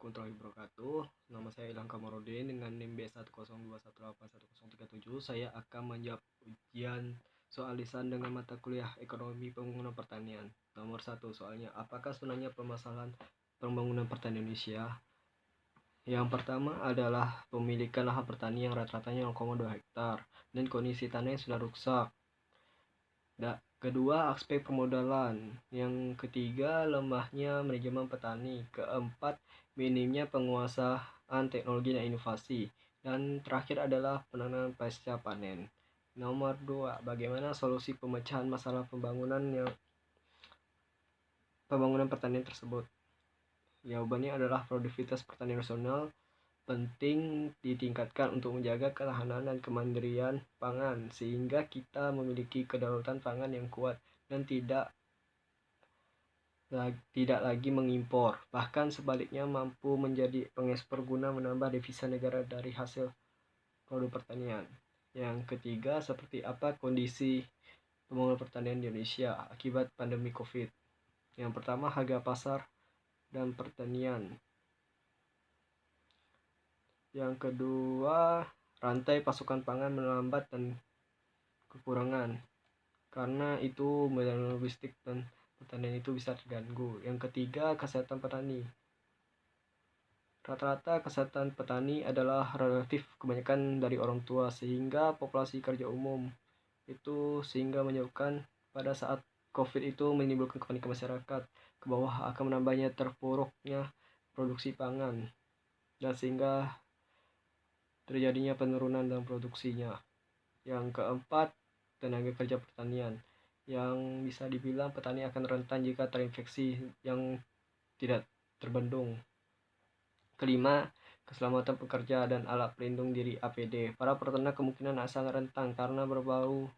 Assalamualaikum warahmatullahi wabarakatuh. Nama saya Ilham Kamarudin dengan NIM B102181037. Saya akan menjawab ujian soal lisan dengan mata kuliah Ekonomi Pembangunan Pertanian. Nomor 1 soalnya, apakah sebenarnya permasalahan pembangunan pertanian Indonesia? Yang pertama adalah pemilikan lahan pertanian yang rata-ratanya 0,2 hektar dan kondisi tanah yang sudah rusak. Kedua, aspek permodalan. Yang ketiga, lemahnya manajemen petani. Keempat, minimnya penguasaan teknologi dan inovasi. Dan terakhir adalah penanganan pasca panen. Nomor 2, bagaimana solusi pemecahan masalah pembangunan pertanian tersebut? Jawabannya adalah produktivitas pertanian nasional penting ditingkatkan untuk menjaga ketahanan dan kemandirian pangan sehingga kita memiliki kedaulatan pangan yang kuat dan tidak lagi mengimpor, bahkan sebaliknya mampu menjadi pengekspor guna menambah devisa negara dari hasil produk pertanian. Yang ketiga, seperti apa kondisi pembangunan pertanian di Indonesia akibat pandemi Covid. Yang pertama, harga pasar dan pertanian. Yang kedua, rantai pasokan pangan melambat dan kekurangan. Karena itu logistik dan pertanian itu bisa terganggu. Yang ketiga, kesehatan petani. Rata-rata kesehatan petani adalah relatif kebanyakan dari orang tua sehingga populasi kerja umum itu sehingga menyebabkan pada saat Covid itu menimbulkan kepanikan masyarakat ke bawah akan menambahnya terpuruknya produksi pangan dan sehingga terjadinya penurunan dalam produksinya. Yang keempat, tenaga kerja pertanian. Yang bisa dibilang petani akan rentan jika terinfeksi yang tidak terbendung. Kelima, keselamatan pekerja dan alat pelindung diri APD. Para peternak kemungkinan sangat rentan karena berbau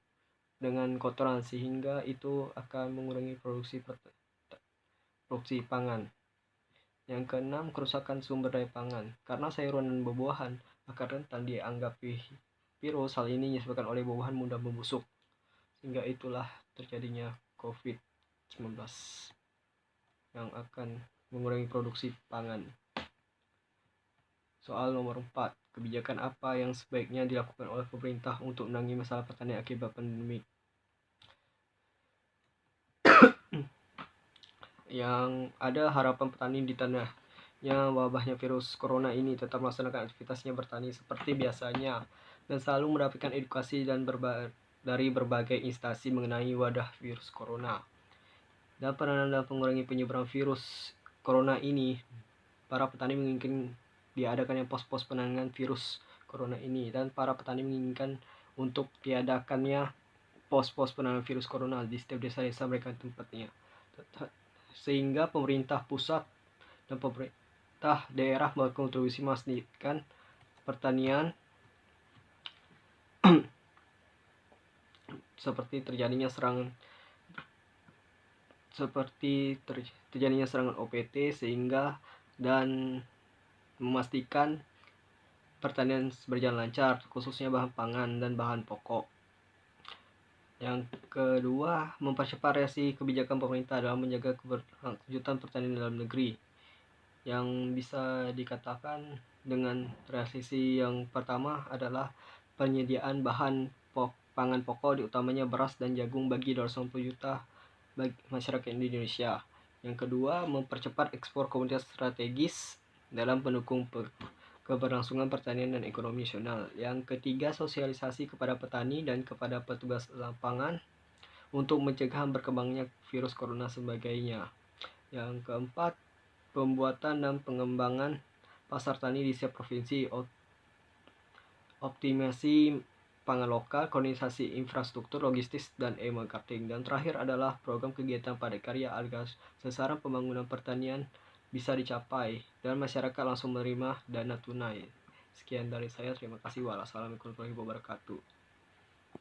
dengan kotoran sehingga itu akan mengurangi produksi pangan. Yang keenam, kerusakan sumber daya pangan. Karena sayuran dan buah-buahan akan rentan dianggap virus, hal ini disebabkan oleh buah-buahan mudah membusuk. Sehingga itulah terjadinya COVID-19 yang akan mengurangi produksi pangan. Soal nomor 4, kebijakan apa yang sebaiknya dilakukan oleh pemerintah untuk menangani masalah pertanian akibat pandemi? Yang ada harapan petani di tanahnya wabahnya virus corona ini tetap melaksanakan aktivitasnya bertani seperti biasanya dan selalu mendapatkan edukasi dan dari berbagai instansi mengenai wadah virus corona dan peranan dalam mengurangi penyebaran virus corona ini. Para petani menginginkan diadakannya pos-pos penanganan virus corona ini dan para petani menginginkan untuk diadakannya pos-pos penanganan virus corona di setiap desa-desa mereka tempatnya, sehingga pemerintah pusat dan pemerintah daerah berkontribusi memastikan pertanian seperti terjadinya serangan OPT sehingga dan memastikan pertanian berjalan lancar khususnya bahan pangan dan bahan pokok. Yang kedua, mempercepat reaksi kebijakan pemerintah dalam menjaga keberlanjutan pertanian dalam negeri. Yang bisa dikatakan dengan reaksi yang pertama adalah penyediaan bahan pangan pokok diutamanya beras dan jagung bagi 290 juta masyarakat Indonesia. Yang kedua, mempercepat ekspor komoditas strategis dalam pendukung keberlangsungan pertanian dan ekonomi nasional. Yang ketiga, sosialisasi kepada petani dan kepada petugas lapangan untuk mencegah berkembangnya virus corona sebagainya. Yang keempat, pembuatan dan pengembangan pasar tani di setiap provinsi, optimasi pangan lokal, koordinasi infrastruktur logistik dan e-marketing. Dan terakhir adalah program kegiatan padat karya agar sasaran pembangunan pertanian bisa dicapai dan masyarakat langsung menerima dana tunai. Sekian dari saya, terima kasih. Wassalamualaikum warahmatullahi wabarakatuh.